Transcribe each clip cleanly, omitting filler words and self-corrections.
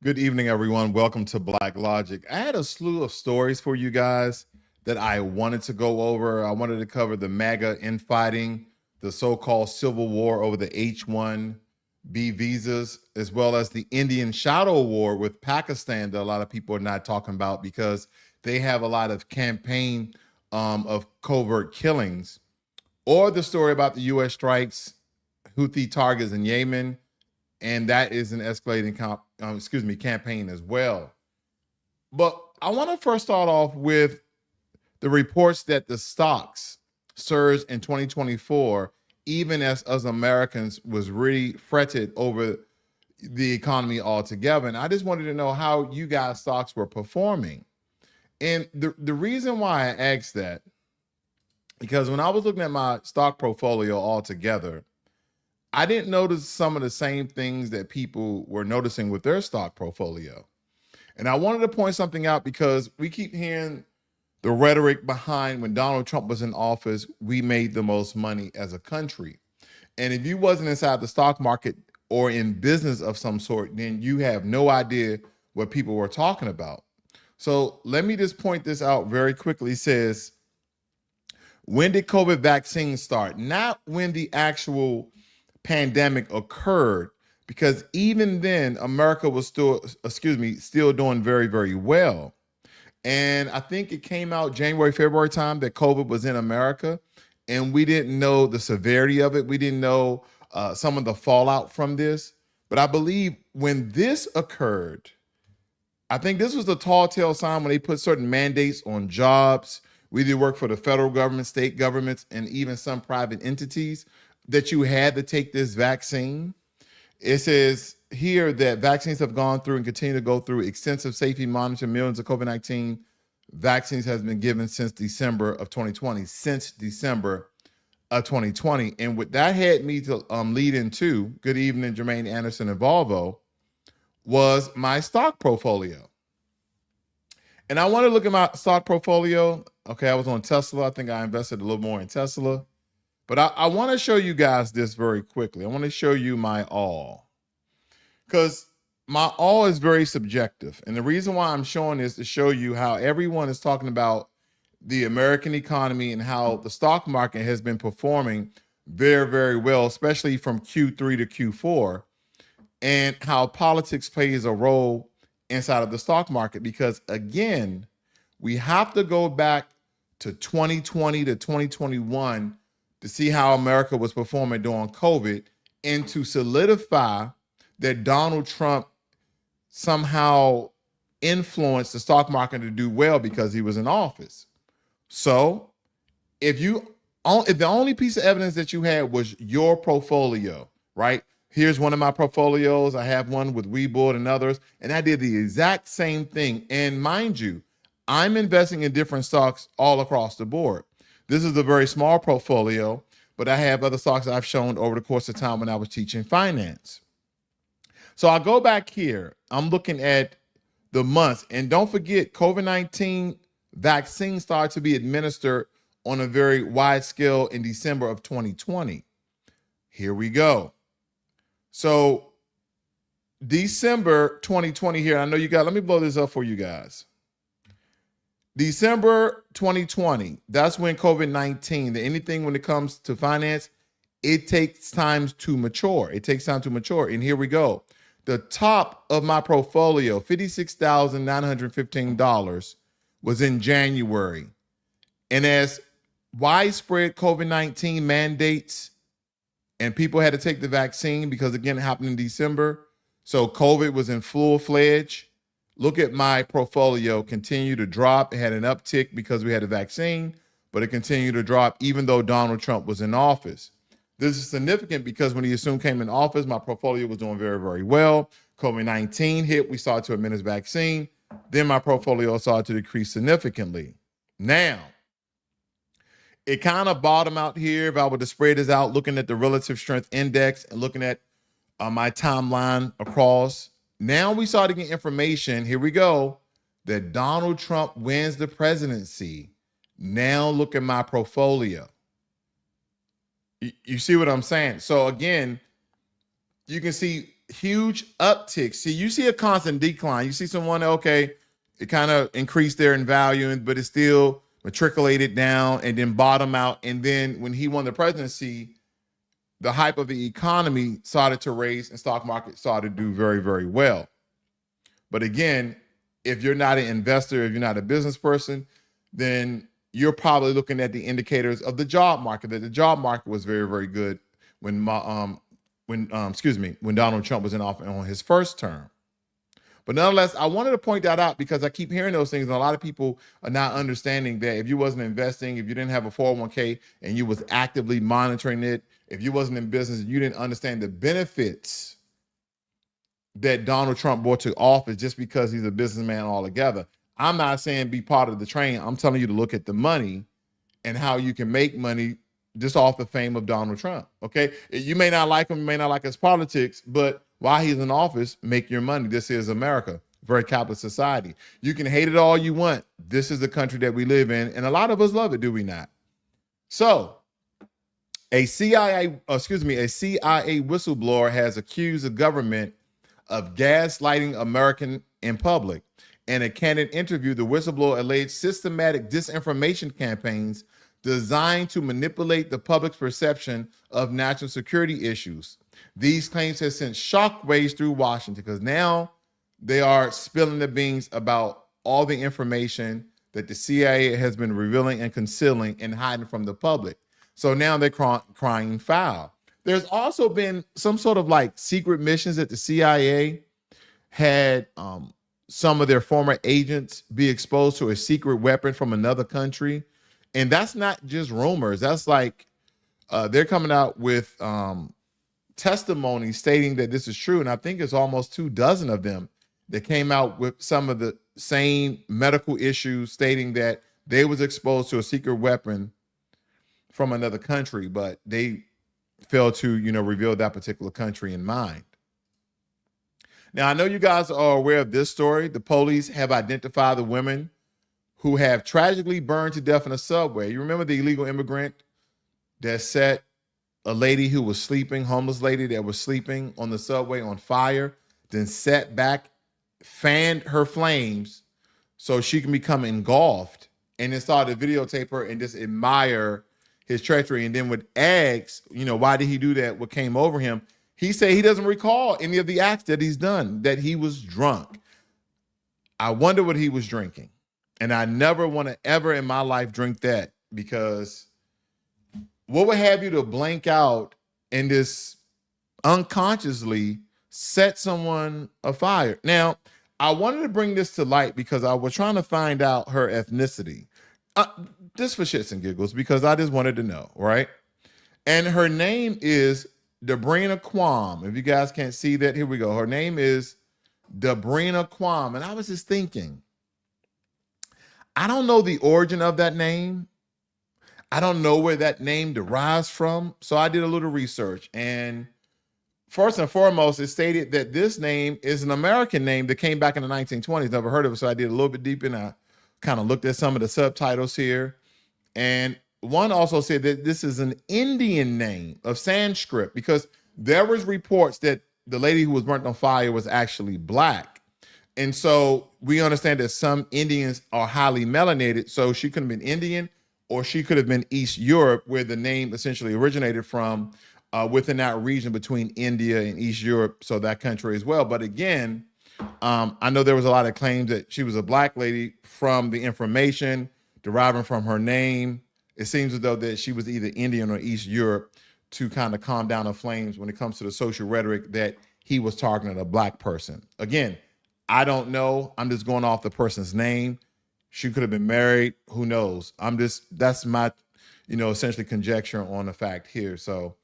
Good evening, everyone. Welcome to Blacklogic. I had a slew of stories for you guys that I wanted to go over. I wanted to cover the MAGA infighting, the so-called civil war over the H-1B visas, as well as the Indian shadow war with Pakistan that a lot of people are not talking about because they have a lot of campaign of covert killings, or the story about the U.S. strikes Houthi targets in Yemen, and that is an escalating campaign as well. But I want to first start off with the reports that the stocks surged in 2024, even as us Americans was really fretted over the economy altogether. And I just wanted to know how you guys' stocks were performing. And the reason why I asked that, because when I was looking at my stock portfolio altogether, I didn't notice some of the same things that people were noticing with their stock portfolio. And I wanted to point something out because we keep hearing the rhetoric behind when Donald Trump was in office, we made the most money as a country. And if you wasn't inside the stock market or in business of some sort, then you have no idea what people were talking about. So let me just point this out very quickly. It says, when did COVID vaccine start? Not when the actual pandemic occurred, because even then America was still doing very, very well. And I think it came out January, February time that COVID was in America, and we didn't know the severity of it. We didn't know some of the fallout from this. But I believe when this occurred, I think this was the tall tale sign when they put certain mandates on jobs. We did work for the federal government, state governments, and even some private entities, that you had to take this vaccine. It says here that vaccines have gone through and continue to go through extensive safety monitoring. Millions of COVID-19 vaccines has been given since December of 2020, And what that had me to lead into, good evening, Jermaine Anderson and Volvo, was my stock portfolio. And I want to look at my stock portfolio. Okay, I was on Tesla. I think I invested a little more in Tesla. But I want to show you guys this very quickly. I want to show you my all, because my all is very subjective. And the reason why I'm showing this is to show you how everyone is talking about the American economy and how the stock market has been performing very, very well, especially from Q3 to Q4, and how politics plays a role inside of the stock market. Because again, we have to go back to 2020 to 2021 to see how America was performing during COVID, and to solidify that Donald Trump somehow influenced the stock market to do well because he was in office. So if the only piece of evidence that you had was your portfolio, right? Here's one of my portfolios. I have one with Webull and others, and I did the exact same thing. And mind you, I'm investing in different stocks all across the board. This is a very small portfolio, but I have other stocks I've shown over the course of time when I was teaching finance. So I'll go back here. I'm looking at the months. And don't forget, COVID-19 vaccine started to be administered on a very wide scale in December of 2020. Here we go. So December 2020 here, I know you got, let me blow this up for you guys. December 2020, that's when COVID-19, anything when it comes to finance, it takes time to mature. It takes time to mature. And here we go. The top of my portfolio, $56,915, was in January. And as widespread COVID-19 mandates and people had to take the vaccine because, again, it happened in December, so COVID was in full-fledged. Look at my portfolio continue to drop. It had an uptick because we had a vaccine, but it continued to drop even though Donald Trump was in office. This is significant because when he soon came in office, my portfolio was doing very, very well. COVID-19 hit, we started to administer vaccine. Then my portfolio started to decrease significantly. Now, it kind of bottomed out here. If I were to spread this out, looking at the relative strength index and looking at my timeline across, now we started getting information, here we go, that Donald Trump wins the presidency. Now look at my portfolio. You see what I'm saying? So again, you can see huge uptick. See, you see a constant decline. You see someone, okay, it kind of increased there in value, but it still matriculated down and then bottom out. And then when he won the presidency, the hype of the economy started to raise and stock market started to do very, very well. But again, if you're not an investor, if you're not a business person, then you're probably looking at the indicators of the job market, that the job market was very, very good when Donald Trump was in office on his first term. But nonetheless, I wanted to point that out because I keep hearing those things, and a lot of people are not understanding that if you wasn't investing, if you didn't have a 401k and you was actively monitoring it, if you wasn't in business and you didn't understand the benefits that Donald Trump brought to office just because he's a businessman altogether. I'm not saying be part of the train. I'm telling you to look at the money and how you can make money just off the fame of Donald Trump, okay? You may not like him, you may not like his politics, but while he's in office, make your money. This is America, very capitalist society. You can hate it all you want. This is the country that we live in, and a lot of us love it, do we not? So, a CIA whistleblower has accused the government of gaslighting Americans in public. In a candid interview, the whistleblower alleged systematic disinformation campaigns designed to manipulate the public's perception of national security issues. These claims have sent shockwaves through Washington because now they are spilling the beans about all the information that the CIA has been revealing and concealing and hiding from the public. So now they're crying foul. There's also been some sort of like secret missions that the CIA had some of their former agents be exposed to a secret weapon from another country. And that's not just rumors. That's like they're coming out with testimony stating that this is true. And I think it's almost 24 of them that came out with some of the same medical issues stating that they was exposed to a secret weapon from another country, but they failed to, reveal that particular country in mind. Now, I know you guys are aware of this story. The police have identified the women who have tragically burned to death in a subway. You remember the illegal immigrant that set a lady who was sleeping, homeless lady that was sleeping on the subway on fire, then sat back, fanned her flames so she can become engulfed, and then started to videotape her and just admire his treachery. And then would ask, why did he do that? What came over him? He said he doesn't recall any of the acts that he's done, that he was drunk. I wonder what he was drinking. And I never want to ever in my life drink that, because what would have you to blank out and just unconsciously set someone afire? Now, I wanted to bring this to light because I was trying to find out her ethnicity. Just for shits and giggles, because I just wanted to know, right? And her name is Debrina Quam. If you guys can't see that, here we go. Her name is Debrina Quam. And I was just thinking, I don't know the origin of that name. I don't know where that name derives from. So I did a little research. And first and foremost, it stated that this name is an American name that came back in the 1920s. Never heard of it. So I did a little bit deep and I kind of looked at some of the subtitles here. And one also said that this is an Indian name of Sanskrit, because there was reports that the lady who was burnt on fire was actually black. And so we understand that some Indians are highly melanated. So she could have been Indian, or she could have been East Europe, where the name essentially originated from, within that region between India and East Europe. So that country as well. But again, I know there was a lot of claims that she was a black lady from the information deriving from her name. It seems as though that she was either Indian or East Europe, to kind of calm down the flames when it comes to the social rhetoric that he was targeting a black person. Again, I don't know. I'm just going off the person's name. She could have been married. Who knows? That's my, essentially conjecture on the fact here. So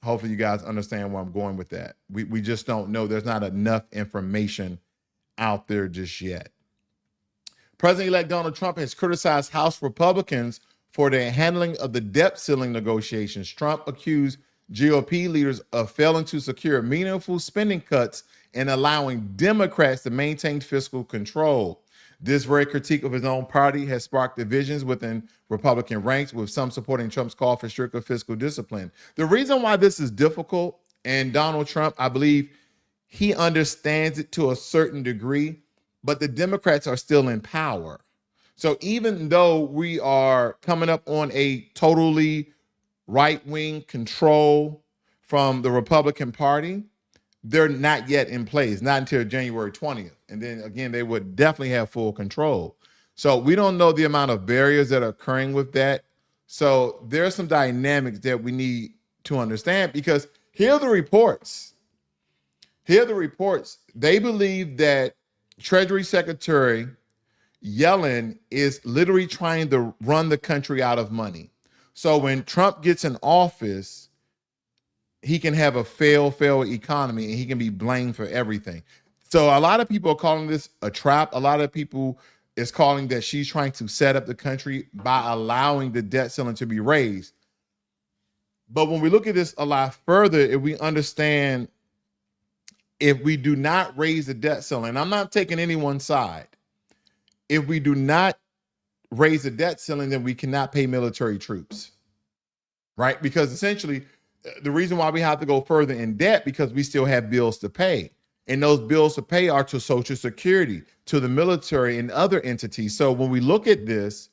hopefully you guys understand where I'm going with that. We just don't know. There's not enough information out there just yet. President-elect Donald Trump has criticized House Republicans for their handling of the debt ceiling negotiations. Trump accused GOP leaders of failing to secure meaningful spending cuts and allowing Democrats to maintain fiscal control. This very critique of his own party has sparked divisions within Republican ranks, with some supporting Trump's call for stricter fiscal discipline. The reason why this is difficult, and Donald Trump, I believe, he understands it to a certain degree, but the Democrats are still in power. So even though we are coming up on a totally right-wing control from the Republican Party, they're not yet in place, not until January 20th. And then again, they would definitely have full control. So we don't know the amount of barriers that are occurring with that. So there's some dynamics that we need to understand, because here are the reports. Here are the reports. They believe that Treasury Secretary Yellen is literally trying to run the country out of money. So when Trump gets in office, he can have a failed economy and he can be blamed for everything. So a lot of people are calling this a trap. A lot of people is calling that she's trying to set up the country by allowing the debt ceiling to be raised. But when we look at this a lot further, if we understand, if we do not raise the debt ceiling, I'm not taking anyone's side. If we do not raise the debt ceiling, then we cannot pay military troops, right? Because essentially, the reason why we have to go further in debt, because we still have bills to pay. And those bills to pay are to Social Security, to the military, and other entities. So when we look at this,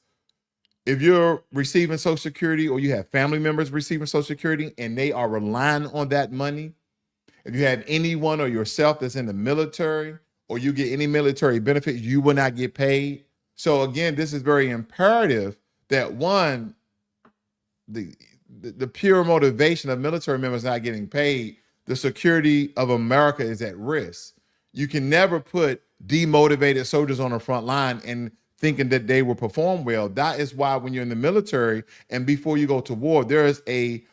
if you're receiving Social Security, or you have family members receiving Social Security and they are relying on that money, if you have anyone or yourself that's in the military, or you get any military benefits, you will not get paid. So again, this is very imperative that, one, the pure motivation of military members not getting paid, the security of America is at risk. You can never put demotivated soldiers on the front line and thinking that they will perform well. That is why when you're in the military and before you go to war, there is a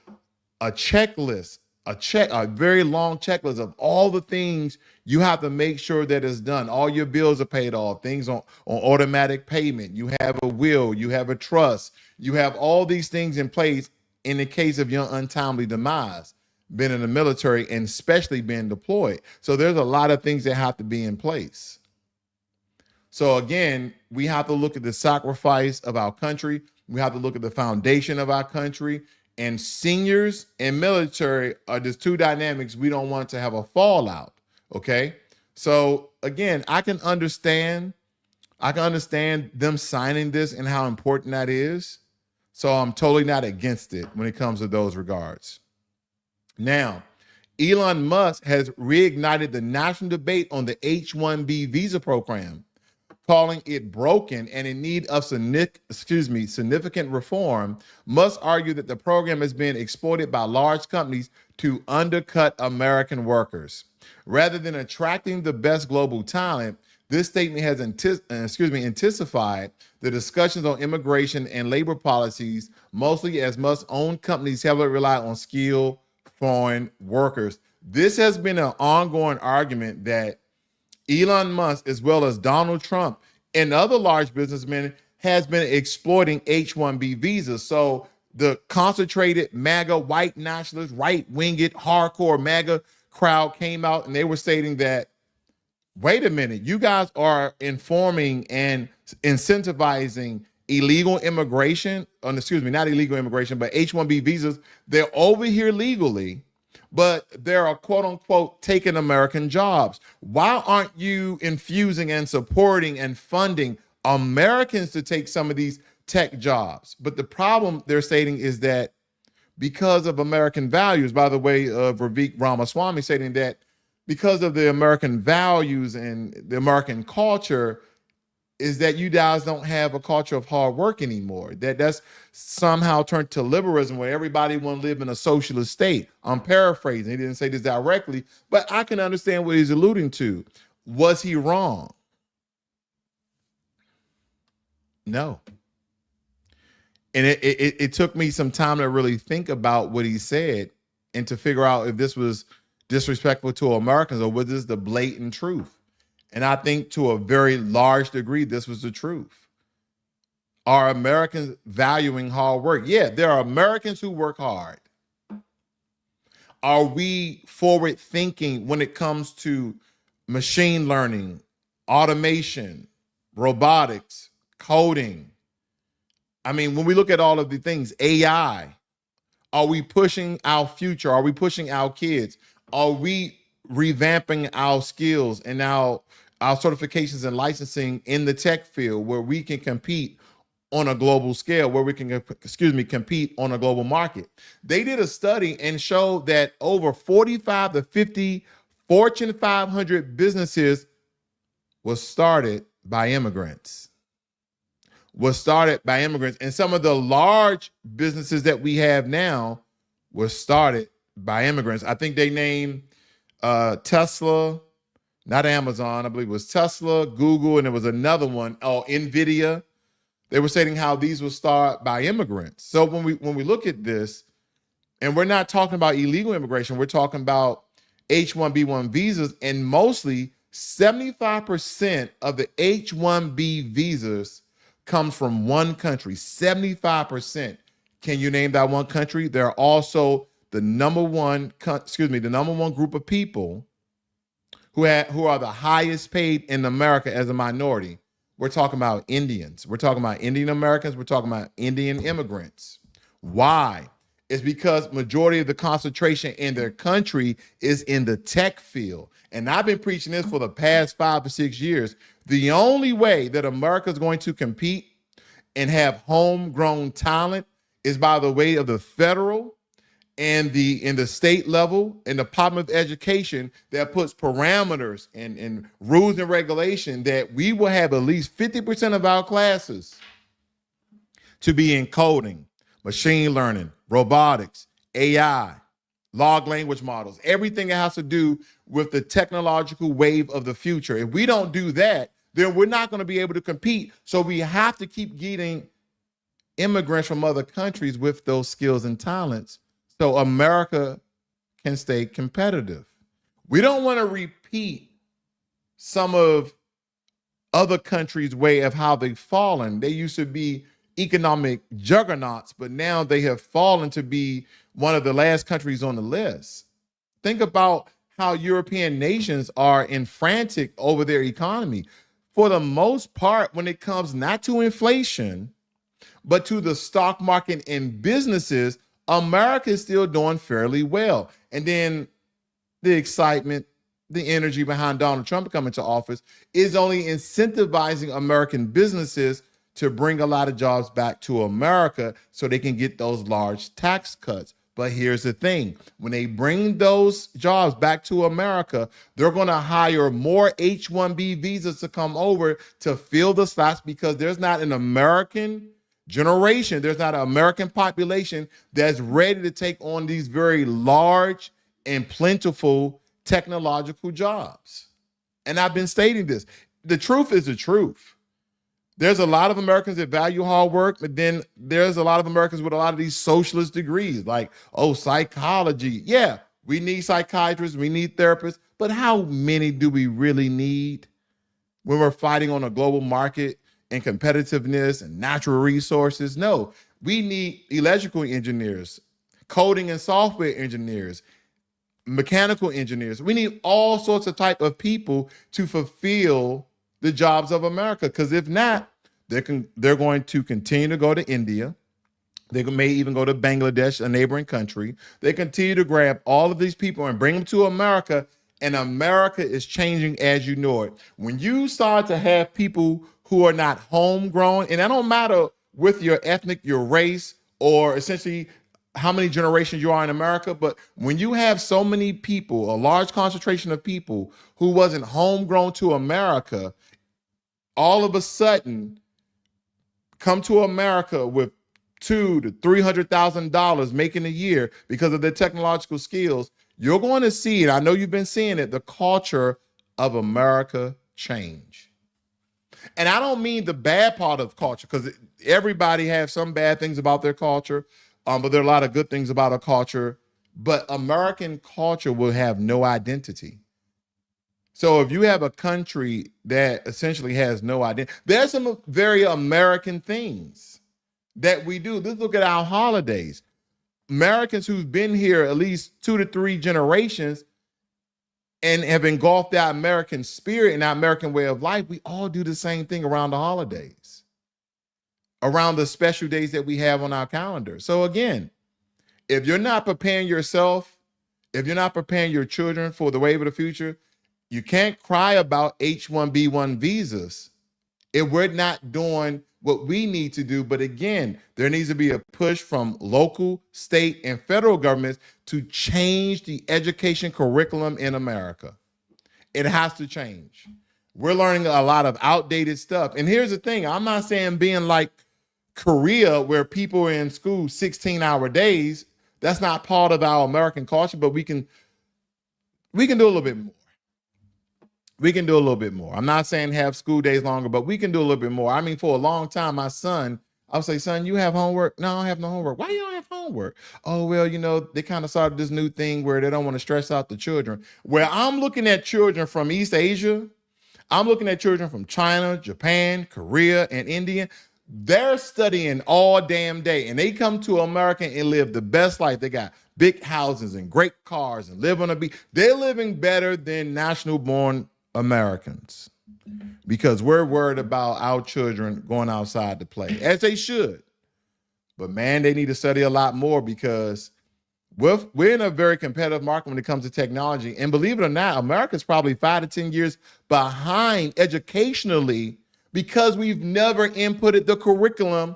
checklist, a very long checklist of all the things you have to make sure that is done. All your bills are paid off, things on automatic payment. You have a will, you have a trust, you have all these things in place in the case of your untimely demise, being in the military and especially being deployed. So there's a lot of things that have to be in place. So again, we have to look at the sacrifice of our country. We have to look at the foundation of our country. And seniors and military are just two dynamics we don't want to have a fallout, okay? So again, I can understand them signing this and how important that is. So I'm totally not against it when it comes to those regards. Now, Elon Musk has reignited the national debate on the H-1B visa program, calling it broken and in need of significant reform. Musk argued that the program is being exploited by large companies to undercut American workers. Rather than attracting the best global talent, this statement has intensified the discussions on immigration and labor policies, mostly as Musk's own companies heavily rely on skilled foreign workers. This has been an ongoing argument that Elon Musk, as well as Donald Trump and other large businessmen, has been exploiting H-1B visas. So the concentrated MAGA, white nationalist, right-winged, hardcore MAGA crowd came out and they were stating that, wait a minute, you guys are informing and incentivizing illegal immigration, not illegal immigration, but H-1B visas. They're over here legally, but they're quote unquote taking American jobs. Why aren't you infusing and supporting and funding Americans to take some of these tech jobs? But the problem they're stating is that because of American values, by the way, of Vivek Ramaswamy stating that because of the American values and the American culture, is that you guys don't have a culture of hard work anymore. That's somehow turned to liberalism, where everybody want to live in a socialist state. I'm paraphrasing. He didn't say this directly, but I can understand what he's alluding to. Was he wrong? No. And it took me some time to really think about what he said and to figure out if this was disrespectful to Americans or was this the blatant truth. And I think to a very large degree, this was the truth. Are Americans valuing hard work? Yeah, there are Americans who work hard. Are we forward thinking when it comes to machine learning, automation, robotics, coding? I mean, when we look at all of the things, AI, are we pushing our future? Are we pushing our kids? Are we revamping our skills and our certifications and licensing in the tech field where we can compete on a global scale, where we can, compete on a global market. They did a study and showed that over 45 to 50 Fortune 500 businesses was started by immigrants. And some of the large businesses that we have now were started by immigrants. I think they named Tesla, not Amazon. I believe it was Tesla, Google, and there was another one, NVIDIA. They were saying how these were started by immigrants. So when we look at this, and we're not talking about illegal immigration, we're talking about H-1B1 visas, and mostly 75% of the H-1B visas comes from one country. 75%. Can you name that one country? They're also the number one group of people who are the highest paid in America as a minority. We're talking about Indians. We're talking about Indian Americans. We're talking about Indian immigrants. Why? It's because majority of the concentration in their country is in the tech field. And I've been preaching this for the past 5 or 6 years. The only way that America is going to compete and have homegrown talent is by the way of the federal and in the state level and the Department of Education that puts parameters and rules and regulation that we will have at least 50% of our classes to be in coding, machine learning, robotics, AI, large language models, everything that has to do with the technological wave of the future. If we don't do that, then we're not going to be able to compete. So we have to keep getting immigrants from other countries with those skills and talents so America can stay competitive. We don't want to repeat some of other countries' way of how they've fallen. They used to be economic juggernauts, but now they have fallen to be one of the last countries on the list. Think about how European nations are frantic over their economy. For the most part, when it comes not to inflation, but to the stock market and businesses, America is still doing fairly well. And then the excitement, the energy behind Donald Trump coming to office is only incentivizing American businesses to bring a lot of jobs back to America so they can get those large tax cuts. But here's the thing. When they bring those jobs back to America, they're going to hire more H-1B visas to come over to fill the slots because there's not an American generation, there's not an American population that's ready to take on these very large and plentiful technological jobs. And I've been stating this. The truth is the truth. There's a lot of Americans that value hard work, but then there's a lot of Americans with a lot of these socialist degrees, like, psychology. Yeah, we need psychiatrists, we need therapists, but how many do we really need when we're fighting on a global market and competitiveness and natural resources? No, we need electrical engineers, coding and software engineers, mechanical engineers. We need all sorts of type of people to fulfill the jobs of America, because if not, they're going to continue to go to India. They may even go to Bangladesh, a neighboring country. They continue to grab all of these people and bring them to America, and America is changing as you know it. When you start to have people who are not homegrown, and that don't matter with your ethnic, your race, or essentially how many generations you are in America, but when you have so many people, a large concentration of people who wasn't homegrown to America, all of a sudden come to America with $200,000 to $300,000 making a year because of their technological skills, you're going to see, and I know you've been seeing it, the culture of America change. And I don't mean the bad part of culture, because everybody has some bad things about their culture, but there are a lot of good things about a culture. But American culture will have no identity. So if you have a country that essentially has no identity, there's some very American things that we do. Let's look at our holidays. Americans who've been here at least 2 to 3 generations and have engulfed our American spirit and our American way of life, we all do the same thing around the holidays, around the special days that we have on our calendar. So again, if you're not preparing yourself if you're not preparing your children for the wave of the future, you can't cry about H-1B1 visas if we're not doing what we need to do. But again, there needs to be a push from local, state, and federal governments to change the education curriculum in America. It has to change. We're learning a lot of outdated stuff. And here's the thing, I'm not saying being like Korea where people are in school 16-hour days. That's not part of our American culture, but we can do a little bit more. We can do a little bit more. I'm not saying have school days longer, but we can do a little bit more. I mean, for a long time, my son, I'll say, son, you have homework? No, I don't have no homework. Why you don't have homework? Oh, well, you know, they kind of started this new thing where they don't want to stress out the children. Where I'm looking at children from East Asia, I'm looking at children from China, Japan, Korea, and India. They're studying all damn day, and they come to America and live the best life. They got big houses and great cars and live on a beach. They're living better than national-born Americans because we're worried about our children going outside to play, as they should. But man, they need to study a lot more because we're in a very competitive market when it comes to technology. And believe it or not, America's probably 5 to 10 years behind educationally because we've never inputted the curriculum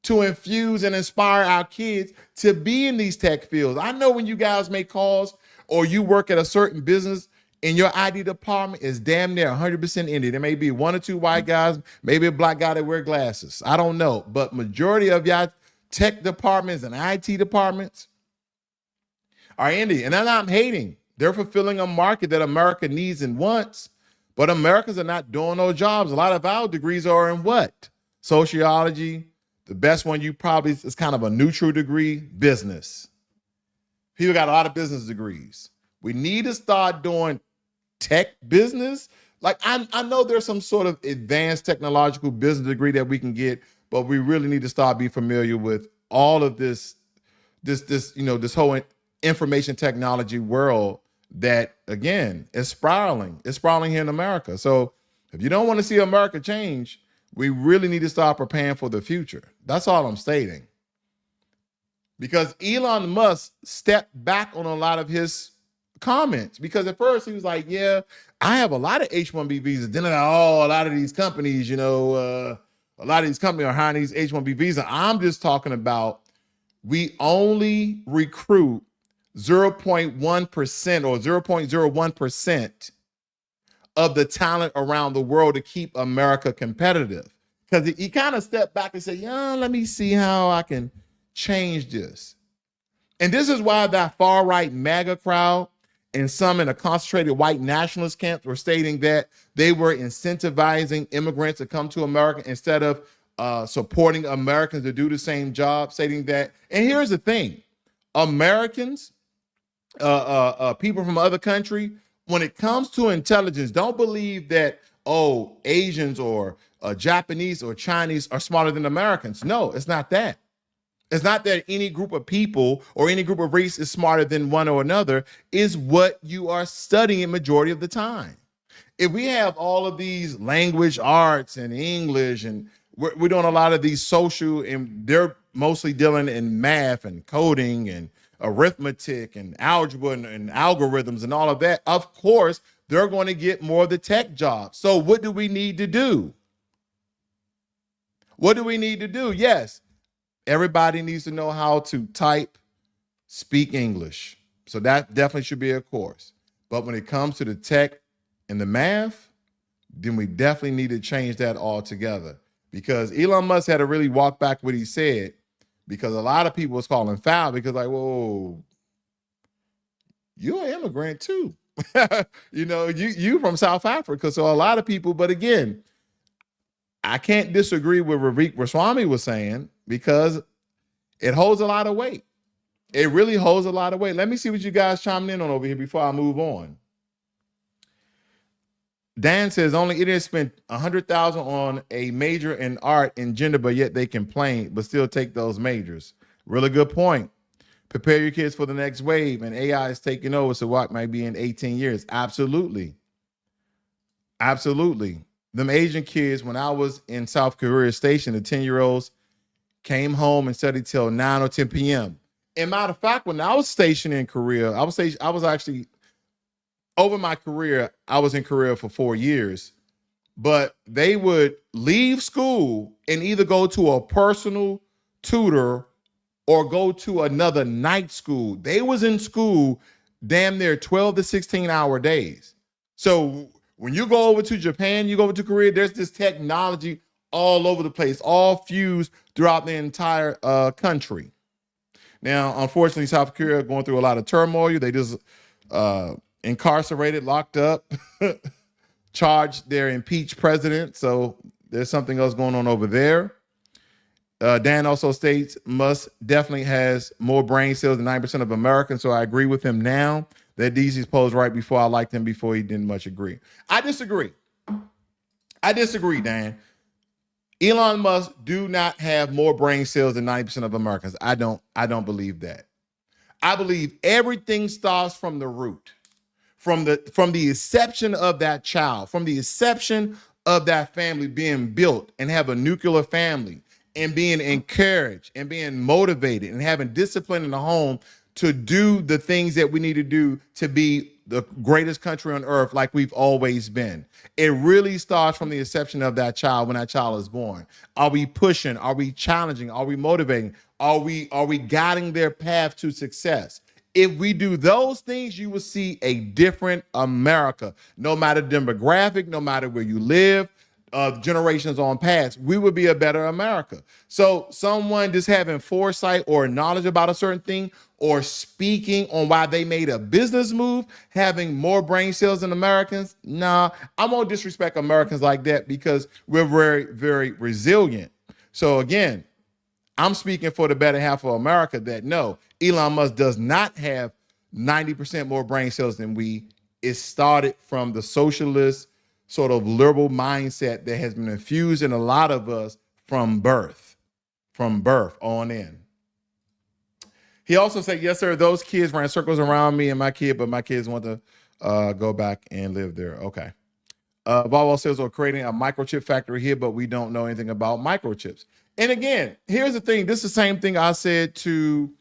to infuse and inspire our kids to be in these tech fields. I know when you guys make calls or you work at a certain business and your ID department is damn near 100% Indian. There may be 1 or 2 white guys, maybe a black guy that wear glasses. I don't know. But majority of y'all tech departments and IT departments are Indian. And I'm not hating. They're fulfilling a market that America needs and wants, but Americans are not doing those jobs. A lot of our degrees are in what? Sociology. The best one you probably is kind of a neutral degree, business. People got a lot of business degrees. We need to start doing tech business. Like I know there's some sort of advanced technological business degree that we can get, but we really need to start be familiar with all of this whole information technology world that, again, is spiraling. It's spiraling here in America. So if you don't want to see America change, we really need to start preparing for the future. That's all I'm stating. Because Elon Musk stepped back on a lot of his comments, because at first he was like, yeah, I have a lot of H-1B visas. Then a lot of these companies, a lot of these companies are hiring these H-1B visas. I'm just talking about we only recruit 0.1% or 0.01% of the talent around the world to keep America competitive. Because he kind of stepped back and said, let me see how I can change this. And this is why that far-right MAGA crowd and some in a concentrated white nationalist camp were stating that they were incentivizing immigrants to come to America instead of supporting Americans to do the same job, stating that. And here's the thing, Americans, people from other country, when it comes to intelligence, don't believe that, Asians or Japanese or Chinese are smarter than Americans. No, it's not that. It's not that any group of people or any group of race is smarter than one or another. Is what you are studying majority of the time. If we have all of these language arts and English, and we're doing a lot of these social, and they're mostly dealing in math and coding and arithmetic and algebra and algorithms and all of that, of course, they're going to get more of the tech jobs. So what do we need to do? What do we need to do? Yes, everybody needs to know how to type, speak English. So that definitely should be a course. But when it comes to the tech and the math, then we definitely need to change that altogether. Because Elon Musk had to really walk back what he said, because a lot of people was calling foul because like, whoa, you're an immigrant too. you from South Africa. So a lot of people, but again, I can't disagree with Ravik Ramaswamy was saying, because it holds a lot of weight. It really holds a lot of weight. Let me see what you guys chiming in on over here before I move on. Dan says only idiots spent $100,000 on a major in art and gender, but yet they complain, but still take those majors. Really good point. Prepare your kids for the next wave, and AI is taking over, so what might be in 18 years? Absolutely. Absolutely. Them Asian kids, when I was in South Korea station, the 10-year-olds came home and studied till 9 or 10 p.m. And matter of fact, when I was stationed in Korea, I was actually over my career, I was in Korea for 4 years, but they would leave school and either go to a personal tutor or go to another night school. They was in school damn near 12 to 16 hour days. So when you go over to Japan, you go over to Korea, there's this technology all over the place, all fused throughout the entire country. Now, unfortunately, South Korea going through a lot of turmoil. They just incarcerated, locked up, charged their impeached president. So there's something else going on over there. Dan also states Musk definitely has more brain cells than 9% of Americans. So I agree with him now. That DC's posed right before I liked him before he didn't much agree. I disagree, Dan. Elon Musk do not have more brain cells than 90% of Americans. I don't believe that. I believe everything starts from the root, from the inception of that child, from the inception of that family being built and have a nuclear family and being encouraged and being motivated and having discipline in the home to do the things that we need to do to be the greatest country on earth like we've always been. It really starts from the inception of that child when that child is born. Are we pushing? Are we challenging? Are we motivating? Are we guiding their path to success? If we do those things, you will see a different America. No matter demographic, no matter where you live, generations on past, we would be a better America. So someone just having foresight or knowledge about a certain thing or speaking on why they made a business move, having more brain cells than Americans, nah, I won't disrespect Americans like that because we're very, very resilient. So again, I'm speaking for the better half of America that no, Elon Musk does not have 90% more brain cells than we. It started from the socialist sort of liberal mindset that has been infused in a lot of us from birth on in. He also said, yes, sir, those kids ran circles around me and my kid, but my kids want to go back and live there. Okay. Volvo says we're creating a microchip factory here, but we don't know anything about microchips. And again, here's the thing. This is the same thing I said to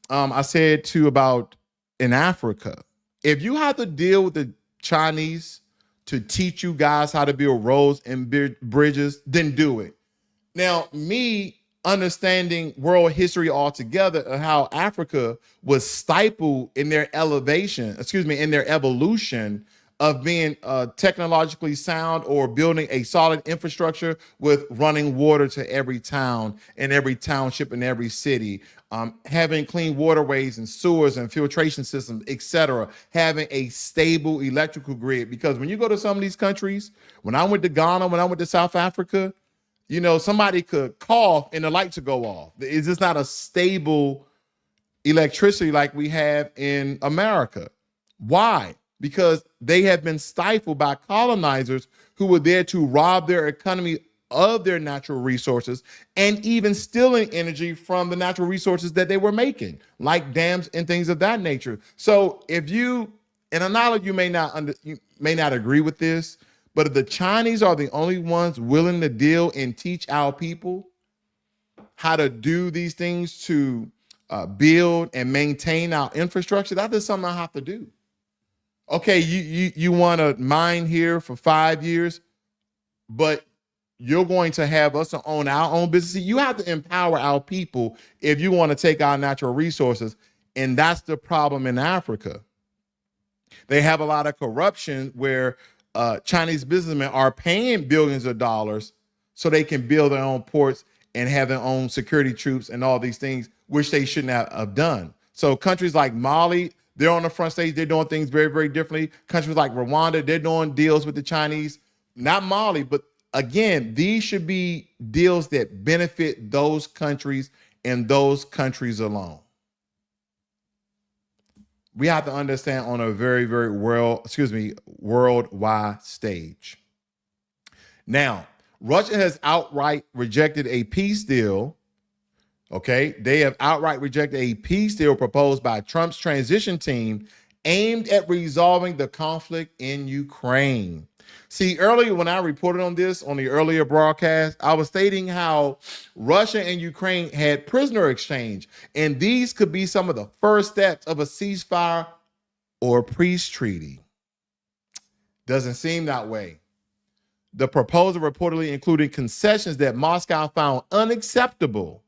about in Africa. If you have to deal with the Chinese to teach you guys how to build roads and bridges, then do it. Now, me understanding world history altogether and how Africa was stifled in their in their evolution of being technologically sound or building a solid infrastructure with running water to every town and every township and every city, having clean waterways and sewers and filtration systems, etc., having a stable electrical grid. Because when you go to some of these countries, when I went to Ghana, when I went to South Africa, you know, somebody could cough and the lights would go off. It's just not a stable electricity like we have in America. Why? Because they have been stifled by colonizers who were there to rob their economy of their natural resources and even stealing energy from the natural resources that they were making, like dams and things of that nature. So if you, and I know you may not agree with this, but if the Chinese are the only ones willing to deal and teach our people how to do these things to build and maintain our infrastructure, that is something I have to do. Okay, you want to mine here for 5 years, but you're going to have us to own our own business. You have to empower our people if you want to take our natural resources. And that's the problem in Africa. They have a lot of corruption where Chinese businessmen are paying billions of dollars so they can build their own ports and have their own security troops and all these things, which they shouldn't have done. So countries like Mali, they're on the front stage. They're doing things very, very differently. Countries like Rwanda, they're doing deals with the Chinese. Not Mali, but again, these should be deals that benefit those countries and those countries alone. We have to understand on a very, very worldwide stage. Now, Russia has outright rejected a peace deal. Okay, they have outright rejected a peace deal proposed by Trump's transition team aimed at resolving the conflict in Ukraine. See, earlier when I reported on this on the earlier broadcast, I was stating how Russia and Ukraine had prisoner exchange, and these could be some of the first steps of a ceasefire or a peace treaty. Doesn't seem that way. The proposal reportedly included concessions that Moscow found unacceptable,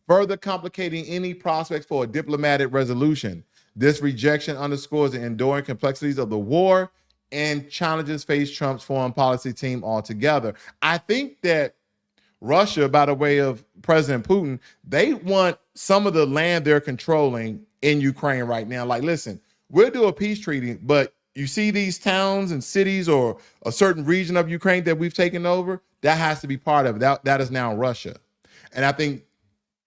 further complicating any prospects for a diplomatic resolution. This rejection underscores the enduring complexities of the war and challenges face Trump's foreign policy team altogether. I think that Russia, by the way of President Putin, they want some of the land they're controlling in Ukraine right now. Like, listen, we'll do a peace treaty, but you see these towns and cities or a certain region of Ukraine that we've taken over, that has to be part of it. That is now Russia. And I think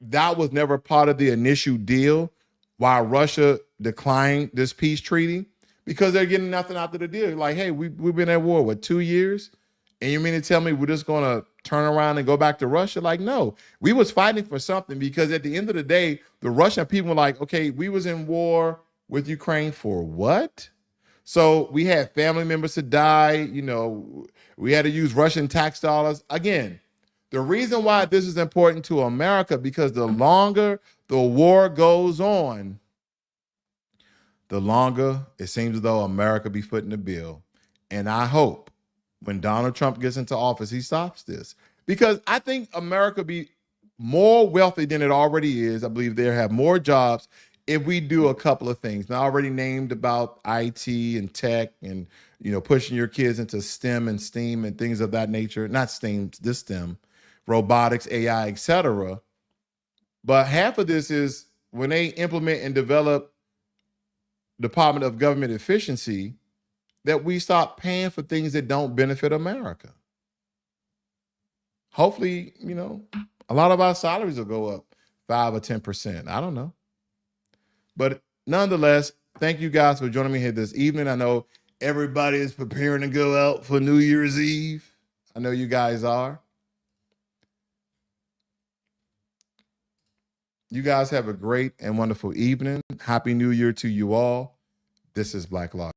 that was never part of the initial deal why Russia declined this peace treaty, because they're getting nothing out of the deal. Like, hey, we've been at war, what, 2 years? And you mean to tell me we're just going to turn around and go back to Russia? Like, no, we was fighting for something, because at the end of the day, the Russian people were like, okay, we was in war with Ukraine for what? So we had family members to die. You know, we had to use Russian tax dollars. Again, the reason why this is important to America, because the longer the war goes on, the longer it seems as though America be footing the bill. And I hope when Donald Trump gets into office, he stops this, because I think America be more wealthy than it already is. I believe they have more jobs if we do a couple of things. Now, I already named about IT and tech and, you know, pushing your kids into STEM and STEAM and things of that nature. Not STEAM, this STEM, robotics, AI, etc. But half of this is when they implement and develop Department of Government Efficiency, that we stop paying for things that don't benefit America. Hopefully, you know, a lot of our salaries will go up 5 or 10%. I don't know. But nonetheless, thank you guys for joining me here this evening. I know everybody is preparing to go out for New Year's Eve. I know you guys are. You guys have a great and wonderful evening. Happy New Year to you all. This is Blacklogic.